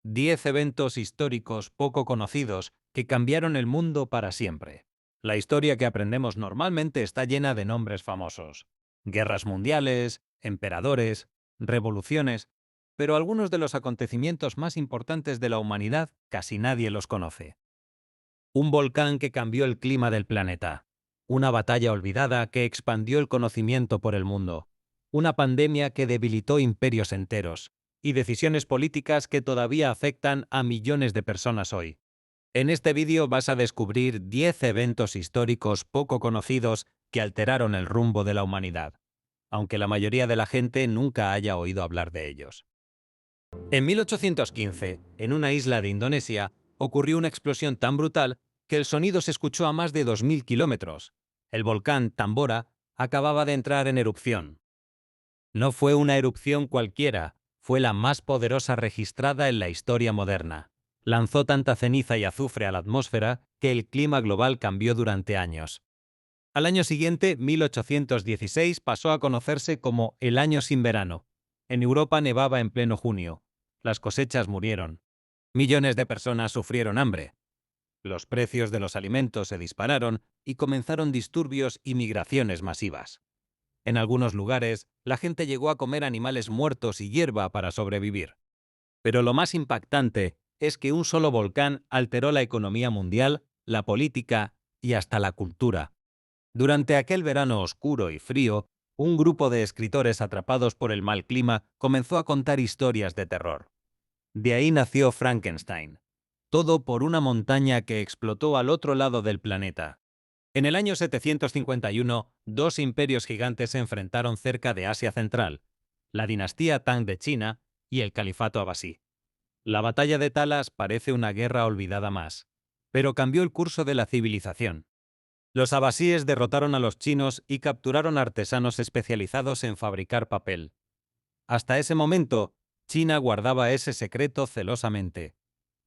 10 eventos históricos poco conocidos que cambiaron el mundo para siempre. La historia que aprendemos normalmente está llena de nombres famosos. Guerras mundiales, emperadores, revoluciones, pero algunos de los acontecimientos más importantes de la humanidad casi nadie los conoce. Un volcán que cambió el clima del planeta. Una batalla olvidada que expandió el conocimiento por el mundo. Una pandemia que debilitó imperios enteros. Y decisiones políticas que todavía afectan a millones de personas hoy. En este vídeo vas a descubrir 10 eventos históricos poco conocidos que alteraron el rumbo de la humanidad, aunque la mayoría de la gente nunca haya oído hablar de ellos. En 1815, en una isla de Indonesia, ocurrió una explosión tan brutal que el sonido se escuchó a más de 2000 kilómetros. El volcán Tambora acababa de entrar en erupción. No fue una erupción cualquiera, fue la más poderosa registrada en la historia moderna. Lanzó tanta ceniza y azufre a la atmósfera que el clima global cambió durante años. Al año siguiente, 1816, pasó a conocerse como el año sin verano. En Europa nevaba en pleno junio. Las cosechas murieron. Millones de personas sufrieron hambre. Los precios de los alimentos se dispararon y comenzaron disturbios y migraciones masivas. En algunos lugares, la gente llegó a comer animales muertos y hierba para sobrevivir. Pero lo más impactante es que un solo volcán alteró la economía mundial, la política y hasta la cultura. Durante aquel verano oscuro y frío, un grupo de escritores atrapados por el mal clima comenzó a contar historias de terror. De ahí nació Frankenstein. Todo por una montaña que explotó al otro lado del planeta. En el año 751, dos imperios gigantes se enfrentaron cerca de Asia Central, la dinastía Tang de China y el califato abasí. La batalla de Talas parece una guerra olvidada más, pero cambió el curso de la civilización. Los abasíes derrotaron a los chinos y capturaron artesanos especializados en fabricar papel. Hasta ese momento, China guardaba ese secreto celosamente.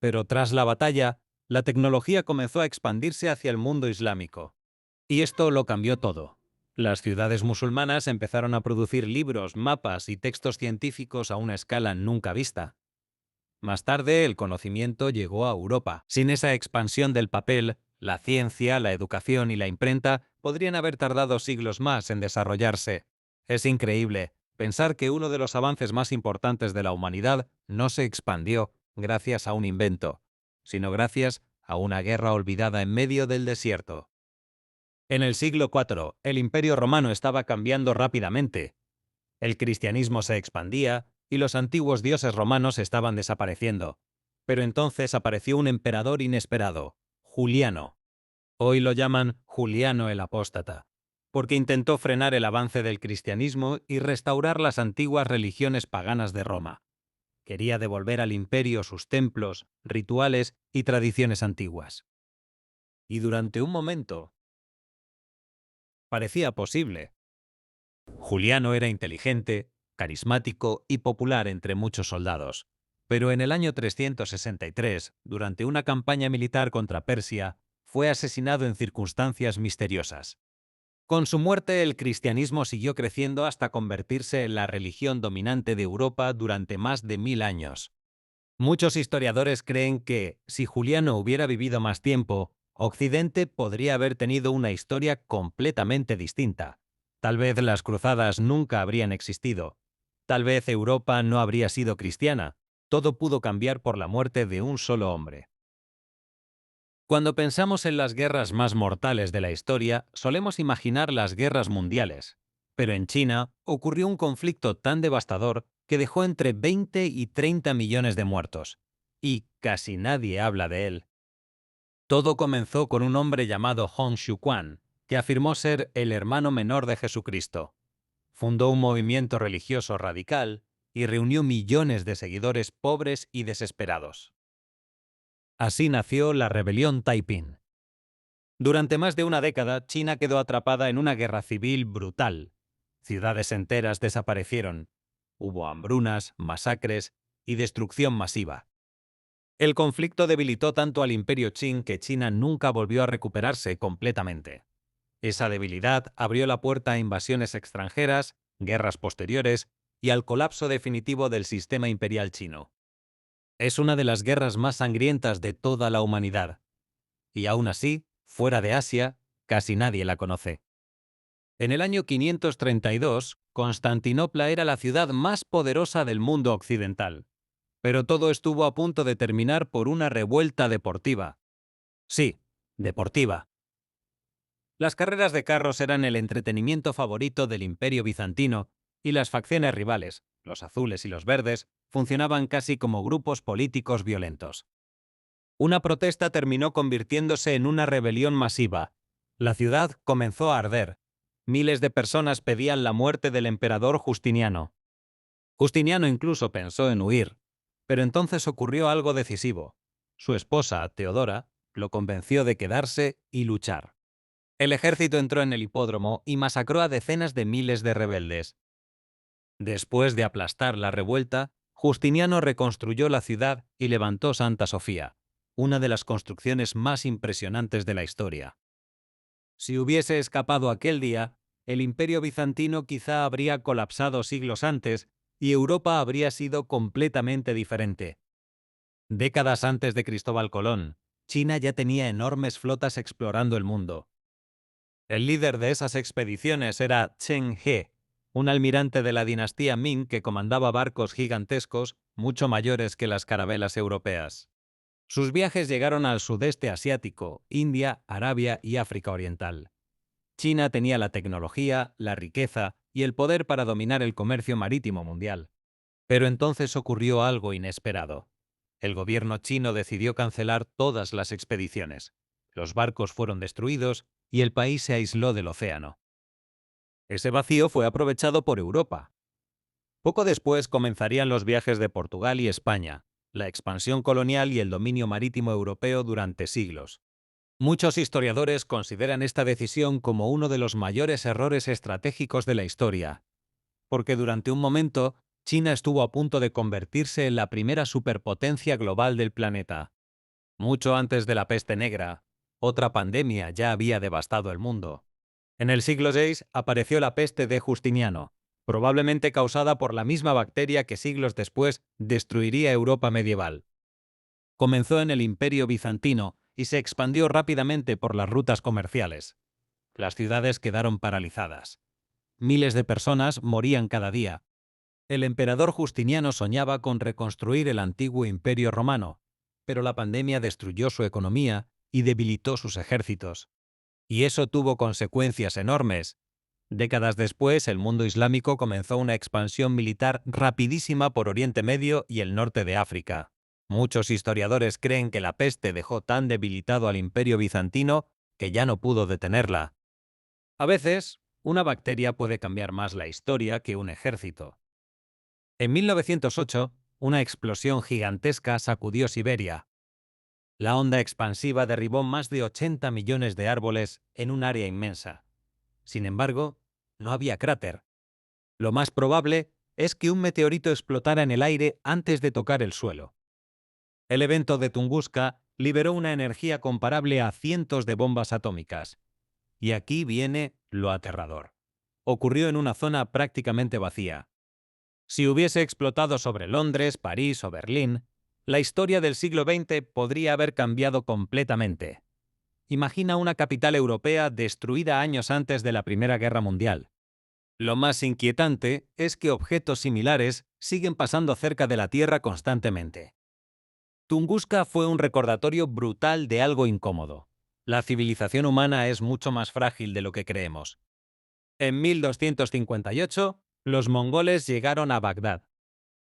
Pero tras la batalla, la tecnología comenzó a expandirse hacia el mundo islámico. Y esto lo cambió todo. Las ciudades musulmanas empezaron a producir libros, mapas y textos científicos a una escala nunca vista. Más tarde, el conocimiento llegó a Europa. Sin esa expansión del papel, la ciencia, la educación y la imprenta podrían haber tardado siglos más en desarrollarse. Es increíble pensar que uno de los avances más importantes de la humanidad no se expandió gracias a un invento, sino gracias a una guerra olvidada en medio del desierto. En el siglo IV, el Imperio Romano estaba cambiando rápidamente. El cristianismo se expandía y los antiguos dioses romanos estaban desapareciendo. Pero entonces apareció un emperador inesperado, Juliano. Hoy lo llaman Juliano el Apóstata, porque intentó frenar el avance del cristianismo y restaurar las antiguas religiones paganas de Roma. Quería devolver al imperio sus templos, rituales y tradiciones antiguas. Y durante un momento parecía posible. Juliano era inteligente, carismático y popular entre muchos soldados. Pero en el año 363, durante una campaña militar contra Persia, fue asesinado en circunstancias misteriosas. Con su muerte, el cristianismo siguió creciendo hasta convertirse en la religión dominante de Europa durante más de 1000 años. Muchos historiadores creen que, si Juliano hubiera vivido más tiempo, Occidente podría haber tenido una historia completamente distinta. Tal vez las cruzadas nunca habrían existido. Tal vez Europa no habría sido cristiana. Todo pudo cambiar por la muerte de un solo hombre. Cuando pensamos en las guerras más mortales de la historia, solemos imaginar las guerras mundiales. Pero en China ocurrió un conflicto tan devastador que dejó entre 20 y 30 millones de muertos. Y casi nadie habla de él. Todo comenzó con un hombre llamado Hong Xiuquan, que afirmó ser el hermano menor de Jesucristo. Fundó un movimiento religioso radical y reunió millones de seguidores pobres y desesperados. Así nació la rebelión Taiping. Durante más de una década, China quedó atrapada en una guerra civil brutal. Ciudades enteras desaparecieron. Hubo hambrunas, masacres y destrucción masiva. El conflicto debilitó tanto al Imperio Qing que China nunca volvió a recuperarse completamente. Esa debilidad abrió la puerta a invasiones extranjeras, guerras posteriores y al colapso definitivo del sistema imperial chino. Es una de las guerras más sangrientas de toda la humanidad. Y aún así, fuera de Asia, casi nadie la conoce. En el año 532, Constantinopla era la ciudad más poderosa del mundo occidental. Pero todo estuvo a punto de terminar por una revuelta deportiva. Sí, deportiva. Las carreras de carros eran el entretenimiento favorito del Imperio bizantino, y las facciones rivales, los azules y los verdes, funcionaban casi como grupos políticos violentos. Una protesta terminó convirtiéndose en una rebelión masiva. La ciudad comenzó a arder. Miles de personas pedían la muerte del emperador Justiniano. Justiniano incluso pensó en huir, pero entonces ocurrió algo decisivo. Su esposa, Teodora, lo convenció de quedarse y luchar. El ejército entró en el hipódromo y masacró a decenas de miles de rebeldes. Después de aplastar la revuelta, Justiniano reconstruyó la ciudad y levantó Santa Sofía, una de las construcciones más impresionantes de la historia. Si hubiese escapado aquel día, el Imperio bizantino quizá habría colapsado siglos antes y Europa habría sido completamente diferente. Décadas antes de Cristóbal Colón, China ya tenía enormes flotas explorando el mundo. El líder de esas expediciones era Chen He, un almirante de la dinastía Ming que comandaba barcos gigantescos, mucho mayores que las carabelas europeas. Sus viajes llegaron al sudeste asiático, India, Arabia y África Oriental. China tenía la tecnología, la riqueza y el poder para dominar el comercio marítimo mundial. Pero entonces ocurrió algo inesperado. El gobierno chino decidió cancelar todas las expediciones. Los barcos fueron destruidos y el país se aisló del océano. Ese vacío fue aprovechado por Europa. Poco después comenzarían los viajes de Portugal y España, la expansión colonial y el dominio marítimo europeo durante siglos. Muchos historiadores consideran esta decisión como uno de los mayores errores estratégicos de la historia, porque durante un momento China estuvo a punto de convertirse en la primera superpotencia global del planeta. Mucho antes de la peste negra, otra pandemia ya había devastado el mundo. En el siglo VI apareció la peste de Justiniano, probablemente causada por la misma bacteria que siglos después destruiría Europa medieval. Comenzó en el Imperio bizantino y se expandió rápidamente por las rutas comerciales. Las ciudades quedaron paralizadas. Miles de personas morían cada día. El emperador Justiniano soñaba con reconstruir el antiguo imperio romano, pero la pandemia destruyó su economía y debilitó sus ejércitos. Y eso tuvo consecuencias enormes. Décadas después, el mundo islámico comenzó una expansión militar rapidísima por Oriente Medio y el norte de África. Muchos historiadores creen que la peste dejó tan debilitado al imperio bizantino que ya no pudo detenerla. A veces, una bacteria puede cambiar más la historia que un ejército. En 1908, una explosión gigantesca sacudió Siberia. La onda expansiva derribó más de 80 millones de árboles en un área inmensa. Sin embargo, no había cráter. Lo más probable es que un meteorito explotara en el aire antes de tocar el suelo. El evento de Tunguska liberó una energía comparable a cientos de bombas atómicas. Y aquí viene lo aterrador. Ocurrió en una zona prácticamente vacía. Si hubiese explotado sobre Londres, París o Berlín, la historia del siglo XX podría haber cambiado completamente. Imagina una capital europea destruida años antes de la Primera Guerra Mundial. Lo más inquietante es que objetos similares siguen pasando cerca de la Tierra constantemente. Tunguska fue un recordatorio brutal de algo incómodo. La civilización humana es mucho más frágil de lo que creemos. En 1258, los mongoles llegaron a Bagdad.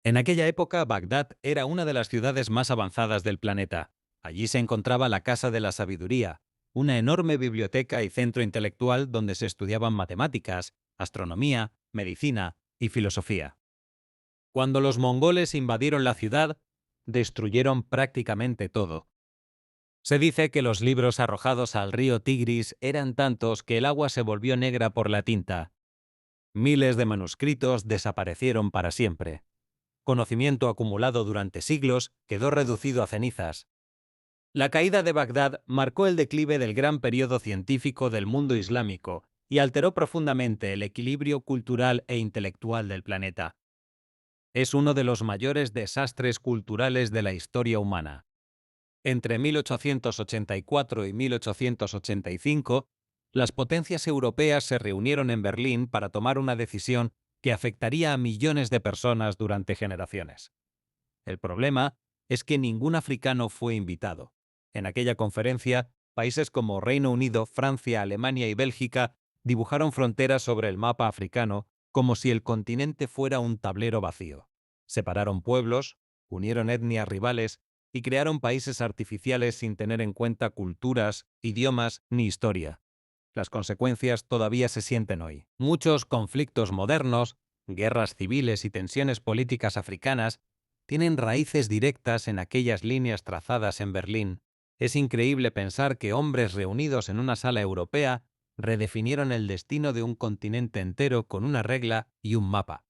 En aquella época, Bagdad era una de las ciudades más avanzadas del planeta. Allí se encontraba la Casa de la Sabiduría, una enorme biblioteca y centro intelectual donde se estudiaban matemáticas, astronomía, medicina y filosofía. Cuando los mongoles invadieron la ciudad, destruyeron prácticamente todo. Se dice que los libros arrojados al río Tigris eran tantos que el agua se volvió negra por la tinta. Miles de manuscritos desaparecieron para siempre. Conocimiento acumulado durante siglos quedó reducido a cenizas. La caída de Bagdad marcó el declive del gran periodo científico del mundo islámico y alteró profundamente el equilibrio cultural e intelectual del planeta. Es uno de los mayores desastres culturales de la historia humana. Entre 1884 y 1885, las potencias europeas se reunieron en Berlín para tomar una decisión que afectaría a millones de personas durante generaciones. El problema es que ningún africano fue invitado. En aquella conferencia, países como Reino Unido, Francia, Alemania y Bélgica dibujaron fronteras sobre el mapa africano como si el continente fuera un tablero vacío. Separaron pueblos, unieron etnias rivales y crearon países artificiales sin tener en cuenta culturas, idiomas ni historia. Las consecuencias todavía se sienten hoy. Muchos conflictos modernos, guerras civiles y tensiones políticas africanas tienen raíces directas en aquellas líneas trazadas en Berlín. Es increíble pensar que hombres reunidos en una sala europea redefinieron el destino de un continente entero con una regla y un mapa.